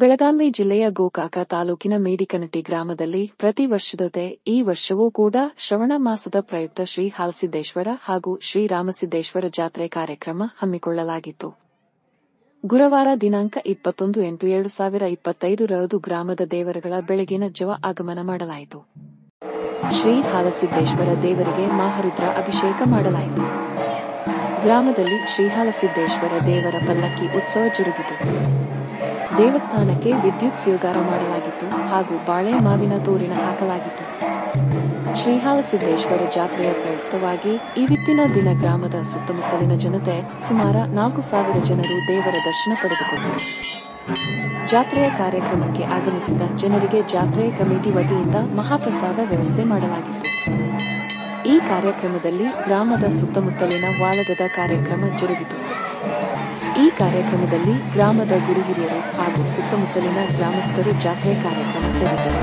ಬೆಳಗಾವಿ ಜಿಲ್ಲೆಯ ಗೋಕಾಕ ತಾಲೂಕಿನ ಮೇಡಿಕನಟ್ಟಿ ಗ್ರಾಮದಲ್ಲಿ ಪ್ರತಿ ವರ್ಷದಂತೆ ಈ ವರ್ಷವೂ ಕೂಡ ಶ್ರವಣ ಮಾಸದ ಪ್ರಯುಕ್ತ ಶ್ರೀ ಹಾಲಸಿದ್ದೇಶ್ವರ ಹಾಗೂ ಶ್ರೀ ರಾಮಸಿದ್ದೇಶ್ವರ ಜಾತ್ರೆ ಕಾರ್ಯಕ್ರಮ ಹಮ್ಮಿಕೊಳ್ಳಲಾಗಿತ್ತು. ಗುರುವಾರ ದಿನಾಂಕ 21/8/2025 ರಂದು ಗ್ರಾಮದ ದೇವರುಗಳ ಬೆಳಗಿನ ಜಾವ ಆಗಮನ ಮಾಡಲಾಯಿತು. ಶ್ರೀ ಹಾಲಸಿದ್ದೇಶ್ವರ ದೇವರಿಗೆ ಮಹಾರುದ್ರ ಅಭಿಷೇಕ ಮಾಡಲಾಯಿತು. ಗ್ರಾಮದಲ್ಲಿ ಶ್ರೀ ಹಾಲಸಿದ್ದೇಶ್ವರ ದೇವರ ಪಲ್ಲಕ್ಕಿ ಉತ್ಸವ ಜರುಗಿತು. ದೇವಸ್ಥಾನಕ್ಕೆ ವಿದ್ಯುತ್ ಸ್ವೀಕಾರ ಮಾಡಲಾಗಿತ್ತು ಹಾಗೂ ಬಾಳೆ ಮಾವಿನ ತೋರಣ ಹಾಕಲಾಗಿತ್ತು. ಶ್ರೀ ಹಾಲಸಿದ್ದೇಶ್ವರ ಜಾತ್ರೆಯ ಪ್ರಯುಕ್ತವಾಗಿ ಇವತ್ತಿನ ದಿನ ಗ್ರಾಮದ ಸುತ್ತಮುತ್ತಲಿನ ಜನತೆ ಸುಮಾರು 4,000 ಜನರು ದೇವರ ದರ್ಶನ ಪಡೆದುಕೊಂಡರು. ಜಾತ್ರೆಯ ಕಾರ್ಯಕ್ರಮಕ್ಕೆ ಆಗಮಿಸಿದ ಜನರಿಗೆ ಜಾತ್ರೆಯ ಕಮಿಟಿ ವತಿಯಿಂದ ಮಹಾಪ್ರಸಾದ ವ್ಯವಸ್ಥೆ ಮಾಡಲಾಗಿತ್ತು. ಈ ಕಾರ್ಯಕ್ರಮದಲ್ಲಿ ಗ್ರಾಮದ ಸುತ್ತಮುತ್ತಲಿನ ವಾಲಗದ ಕಾರ್ಯಕ್ರಮ ಜರುಗಿತು. ಈ ಕಾರ್ಯಕ್ರಮದಲ್ಲಿ ಗ್ರಾಮದ ಗುರು ಹಿರಿಯರು ಹಾಗೂ ಸುತ್ತಮುತ್ತಲಿನ ಗ್ರಾಮಸ್ಥರು ಜಾತ್ರೆ ಕಾರ್ಯಕ್ರಮ ಸೇರಿದ್ದರು.